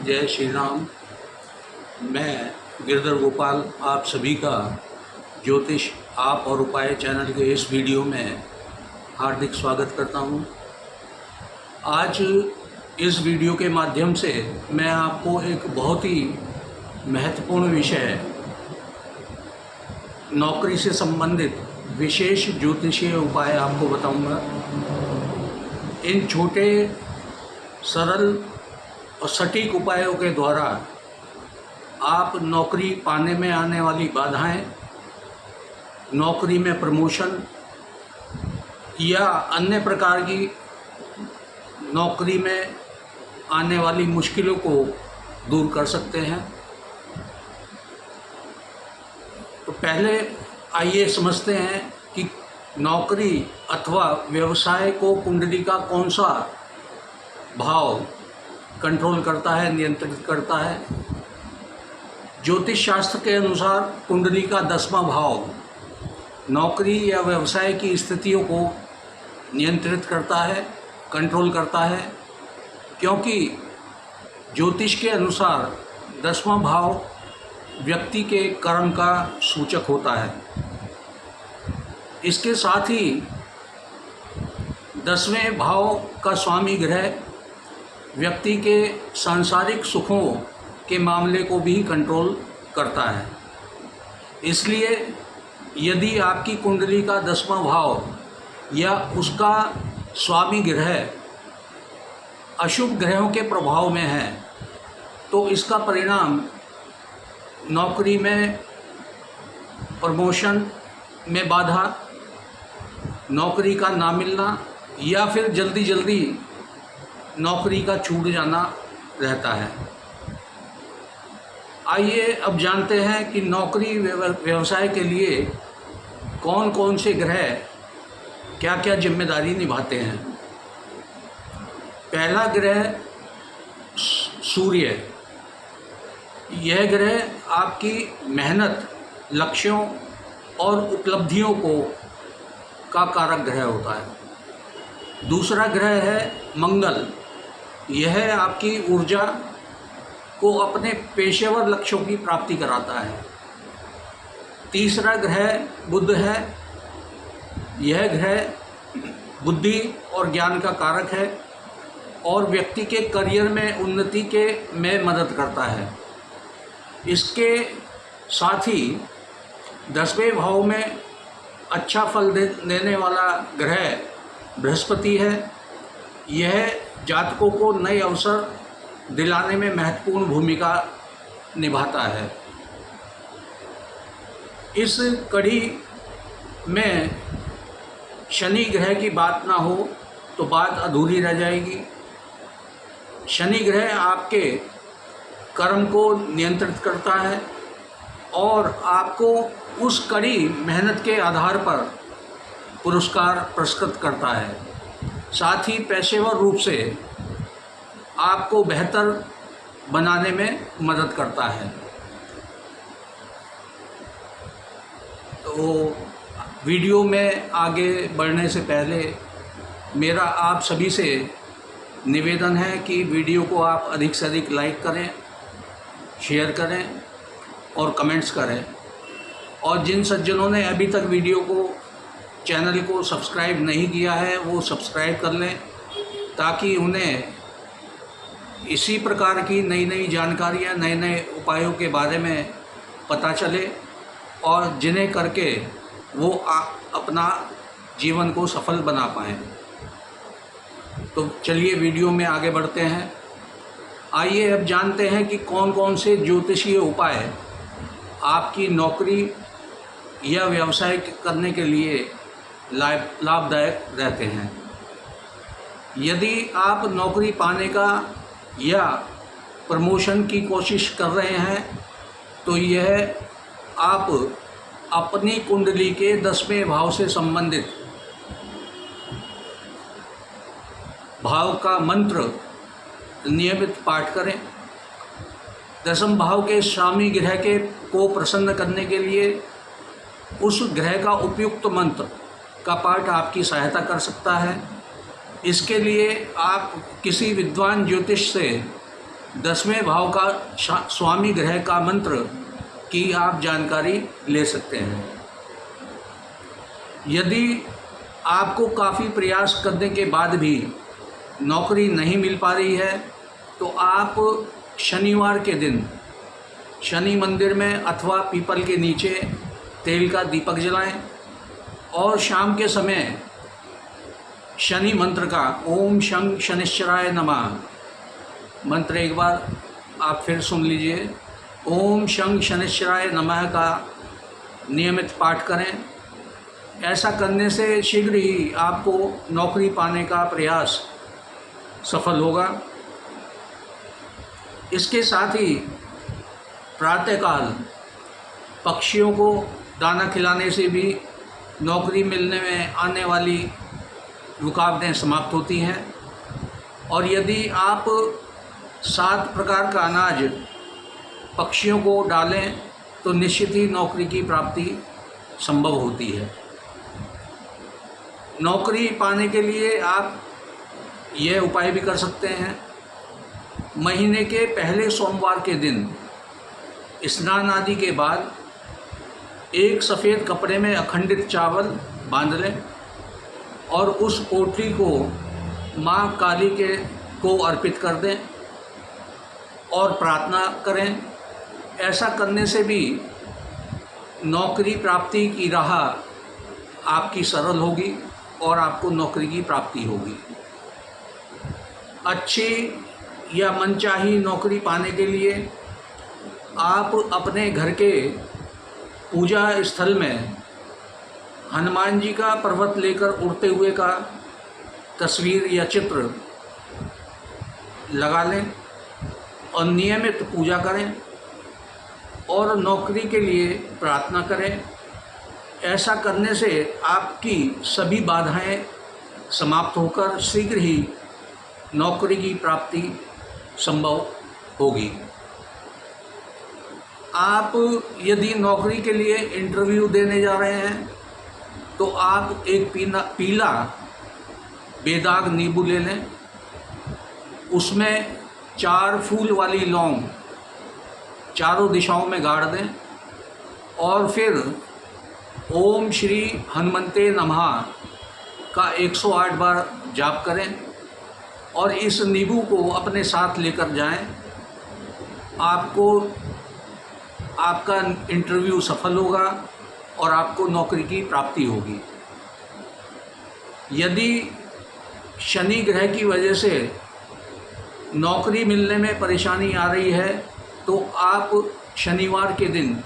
जय श्री राम। मैं गिरधर गोपाल आप सभी का ज्योतिष आप और उपाय चैनल के इस वीडियो में हार्दिक स्वागत करता हूं। आज इस वीडियो के माध्यम से मैं आपको एक बहुत ही महत्वपूर्ण विषय, नौकरी से संबंधित विशेष ज्योतिषीय उपाय आपको बताऊंगा। इन छोटे सरल और सटीक उपायों के द्वारा आप नौकरी पाने में आने वाली बाधाएं, नौकरी में प्रमोशन या अन्य प्रकार की नौकरी में आने वाली मुश्किलों को दूर कर सकते हैं। तो पहले आइए समझते हैं कि नौकरी अथवा व्यवसाय को कुंडली का कौन सा भाव कंट्रोल करता है, नियंत्रित करता है। ज्योतिष शास्त्र के अनुसार कुंडली का 10वां भाव नौकरी या व्यवसाय की स्थितियों को नियंत्रित करता है, कंट्रोल करता है, क्योंकि ज्योतिष के अनुसार 10वां भाव व्यक्ति के कर्म का सूचक होता है। इसके साथ ही 10वें भाव का स्वामी ग्रह व्यक्ति के सांसारिक सुखों के मामले को भी कंट्रोल करता है। इसलिए यदि आपकी कुंडली का 10वां भाव या उसका स्वामी ग्रह अशुभ ग्रहों के प्रभाव में है तो इसका परिणाम नौकरी में प्रमोशन में बाधा, नौकरी का ना मिलना या फिर जल्दी जल्दी नौकरी का छूट जाना रहता है। आइए अब जानते हैं कि नौकरी व्यवसाय के लिए कौन कौन से ग्रह क्या क्या जिम्मेदारी निभाते हैं। पहला ग्रह सूर्य। यह ग्रह आपकी मेहनत, लक्ष्यों और उपलब्धियों का कारक ग्रह होता है। दूसरा ग्रह है मंगल। यह आपकी ऊर्जा को अपने पेशेवर लक्ष्यों की प्राप्ति कराता है। तीसरा ग्रह बुध है। यह ग्रह बुद्धि और ज्ञान का कारक है और व्यक्ति के करियर में उन्नति में मदद करता है। इसके साथ ही 10वें भाव में अच्छा फल देने वाला ग्रह बृहस्पति है। यह जातकों को नए अवसर दिलाने में महत्वपूर्ण भूमिका निभाता है। इस कड़ी में शनि ग्रह की बात ना हो तो बात अधूरी रह जाएगी। शनि ग्रह आपके कर्म को नियंत्रित करता है और आपको उस कड़ी मेहनत के आधार पर पुरस्कार पुरस्कृत करता है। साथ ही पेशेवर रूप से आपको बेहतर बनाने में मदद करता है। तो वीडियो में आगे बढ़ने से पहले मेरा आप सभी से निवेदन है कि वीडियो को आप अधिक से अधिक लाइक करें, शेयर करें और कमेंट्स करें। और जिन सज्जनों ने अभी तक चैनल को सब्सक्राइब नहीं किया है वो सब्सक्राइब कर लें, ताकि उन्हें इसी प्रकार की नई नई जानकारियाँ, नए नए उपायों के बारे में पता चले और जिन्हें करके वो अपना जीवन को सफल बना पाएँ। तो चलिए वीडियो में आगे बढ़ते हैं। आइए अब जानते हैं कि कौन कौन से ज्योतिषीय उपाय आपकी नौकरी या व्यवसाय करने के लिए लाभदायक रहते हैं। यदि आप नौकरी पाने का या प्रमोशन की कोशिश कर रहे हैं तो यह आप अपनी कुंडली के 10वें भाव से संबंधित भाव का मंत्र नियमित पाठ करें। 10वें भाव के स्वामी ग्रह को प्रसन्न करने के लिए उस ग्रह का उपयुक्त मंत्र का पाठ आपकी सहायता कर सकता है। इसके लिए आप किसी विद्वान ज्योतिष से 10वें भाव का स्वामी ग्रह का मंत्र की आप जानकारी ले सकते हैं। यदि आपको काफ़ी प्रयास करने के बाद भी नौकरी नहीं मिल पा रही है तो आप शनिवार के दिन शनि मंदिर में अथवा पीपल के नीचे तेल का दीपक जलाएं और शाम के समय शनि मंत्र का ओम शं शनिश्चराय नमः मंत्र एक बार आप फिर सुन लीजिए। ओम शं शनिश्चराय नमः का नियमित पाठ करें। ऐसा करने से शीघ्र ही आपको नौकरी पाने का प्रयास सफल होगा। इसके साथ ही प्रातःकाल पक्षियों को दाना खिलाने से भी नौकरी मिलने में आने वाली रुकावटें समाप्त होती हैं। और यदि आप 7 प्रकार का अनाज पक्षियों को डालें तो निश्चित ही नौकरी की प्राप्ति संभव होती है। नौकरी पाने के लिए आप यह उपाय भी कर सकते हैं। महीने के पहले सोमवार के दिन स्नान आदि के बाद एक सफ़ेद कपड़े में अखंडित चावल बांध लें और उस पोटली को माँ काली को अर्पित कर दें और प्रार्थना करें। ऐसा करने से भी नौकरी प्राप्ति की राह आपकी सरल होगी और आपको नौकरी की प्राप्ति होगी। अच्छी या मनचाही नौकरी पाने के लिए आप अपने घर के पूजा स्थल में हनुमान जी का पर्वत लेकर उड़ते हुए का तस्वीर या चित्र लगा लें और नियमित पूजा करें और नौकरी के लिए प्रार्थना करें। ऐसा करने से आपकी सभी बाधाएं समाप्त होकर शीघ्र ही नौकरी की प्राप्ति संभव होगी। आप यदि नौकरी के लिए इंटरव्यू देने जा रहे हैं तो आप एक पीला बेदाग नींबू ले लें, उसमें 4 फूल वाली लौंग चारों दिशाओं में गाड़ दें और फिर ओम श्री हनुमते नमः का 108 बार जाप करें और इस नींबू को अपने साथ लेकर जाएं। आपका इंटरव्यू सफल होगा और आपको नौकरी की प्राप्ति होगी। यदि शनि ग्रह की वजह से नौकरी मिलने में परेशानी आ रही है तो आप शनिवार के दिन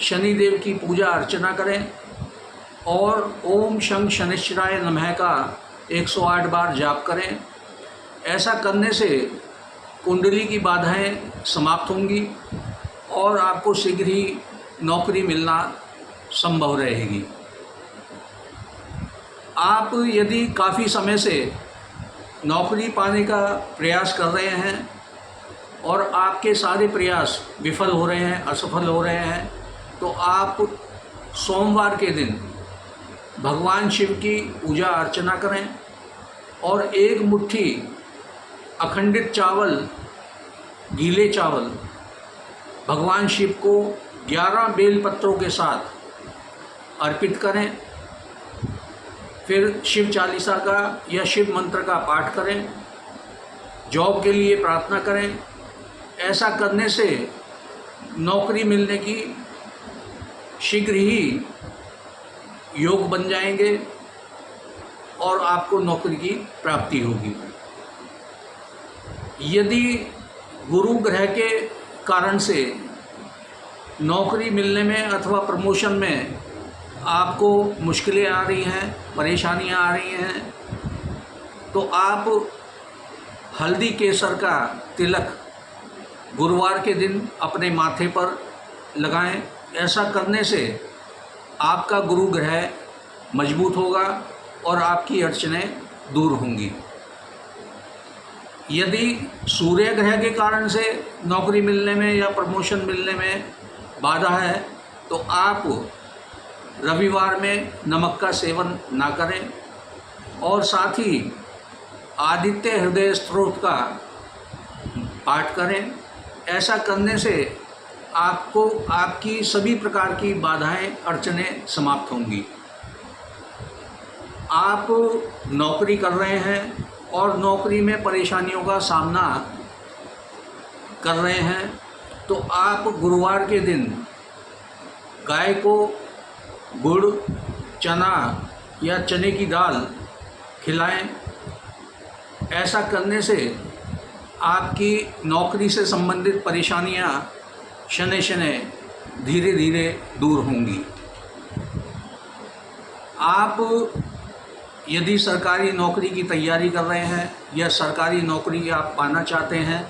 शनिदेव की पूजा अर्चना करें और ओम शं शनिश्चराय नमः का 108 बार जाप करें। ऐसा करने से कुंडली की बाधाएं समाप्त होंगी और आपको शीघ्र ही नौकरी मिलना संभव रहेगी। आप यदि काफ़ी समय से नौकरी पाने का प्रयास कर रहे हैं और आपके सारे प्रयास विफल हो रहे हैं, असफल हो रहे हैं, तो आप सोमवार के दिन भगवान शिव की पूजा अर्चना करें और एक मुट्ठी अखंडित चावल, गीले चावल भगवान शिव को 11 बेलपत्रों के साथ अर्पित करें। फिर शिव चालीसा का या शिव मंत्र का पाठ करें, जॉब के लिए प्रार्थना करें। ऐसा करने से नौकरी मिलने की शीघ्र ही योग बन जाएंगे और आपको नौकरी की प्राप्ति होगी। यदि गुरु ग्रह के कारण से नौकरी मिलने में अथवा प्रमोशन में आपको मुश्किलें आ रही हैं, परेशानियां आ रही हैं, तो आप हल्दी केसर का तिलक गुरुवार के दिन अपने माथे पर लगाएं। ऐसा करने से आपका गुरु ग्रह मजबूत होगा और आपकी अड़चनें दूर होंगी। यदि सूर्य ग्रह के कारण से नौकरी मिलने में या प्रमोशन मिलने में बाधा है तो आप रविवार में नमक का सेवन ना करें और साथ ही आदित्य हृदय स्तोत्र का पाठ करें। ऐसा करने से आपको आपकी सभी प्रकार की बाधाएं अड़चनें समाप्त होंगी। आप नौकरी कर रहे हैं और नौकरी में परेशानियों का सामना कर रहे हैं, तो आप गुरुवार के दिन गाय को गुड़, चना या चने की दाल खिलाएं। ऐसा करने से आपकी नौकरी से संबंधित परेशानियां शनै शनै धीरे धीरे दूर होंगी। आप यदि सरकारी नौकरी की तैयारी कर रहे हैं या सरकारी नौकरी आप पाना चाहते हैं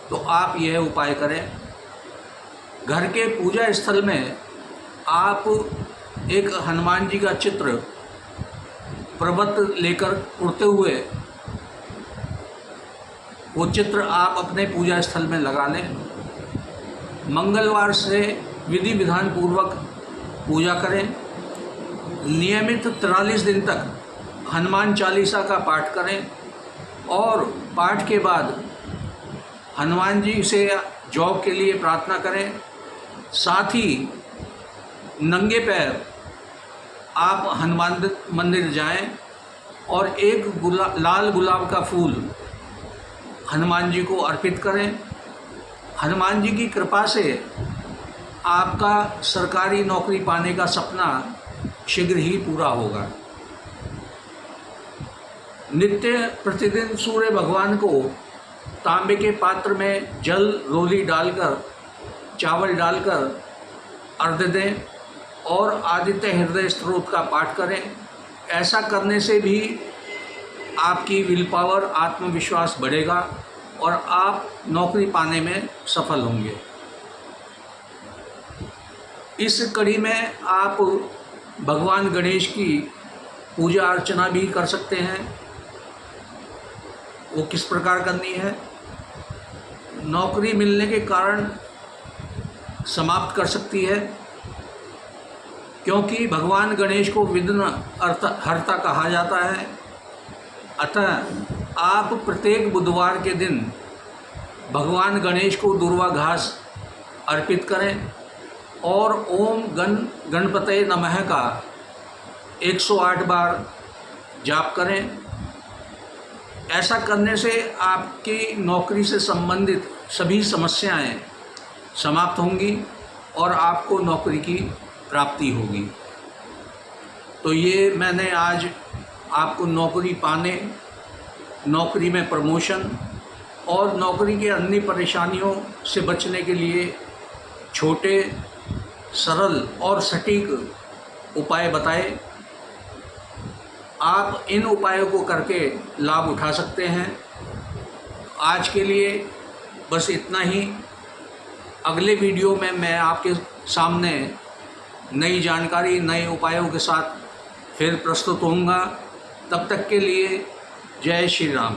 तो आप यह उपाय करें। घर के पूजा स्थल में आप एक हनुमान जी का चित्र पर्वत लेकर उड़ते हुए वो चित्र आप अपने पूजा स्थल में लगा लें। मंगलवार से विधि विधान पूर्वक पूजा करें। नियमित 43 दिन तक हनुमान चालीसा का पाठ करें और पाठ के बाद हनुमान जी से जॉब के लिए प्रार्थना करें। साथ ही नंगे पैर आप हनुमान मंदिर जाएं और एक लाल गुलाब का फूल हनुमान जी को अर्पित करें। हनुमान जी की कृपा से आपका सरकारी नौकरी पाने का सपना शीघ्र ही पूरा होगा। नित्य प्रतिदिन सूर्य भगवान को तांबे के पात्र में जल रोली डालकर, चावल डालकर अर्घ्य दें और आदित्य हृदय स्तोत्र का पाठ करें। ऐसा करने से भी आपकी विल पावर, आत्मविश्वास बढ़ेगा और आप नौकरी पाने में सफल होंगे। इस कड़ी में आप भगवान गणेश की पूजा अर्चना भी कर सकते हैं। वो किस प्रकार करनी है? नौकरी मिलने के कारण समाप्त कर सकती है, क्योंकि भगवान गणेश को विघ्न हर्ता कहा जाता है। अतः आप प्रत्येक बुधवार के दिन भगवान गणेश को दुर्वा घास अर्पित करें और ओम गणपतये नमः का 108 बार जाप करें। ऐसा करने से आपकी नौकरी से संबंधित सभी समस्याएं समाप्त होंगी और आपको नौकरी की प्राप्ति होगी। तो ये मैंने आज आपको नौकरी पाने, नौकरी में प्रमोशन और नौकरी के अन्य परेशानियों से बचने के लिए छोटे, सरल और सटीक उपाय बताए। आप इन उपायों को करके लाभ उठा सकते हैं। आज के लिए बस इतना ही। अगले वीडियो में मैं आपके सामने नई जानकारी, नए उपायों के साथ फिर प्रस्तुत होऊंगा। तब तक के लिए जय श्री राम।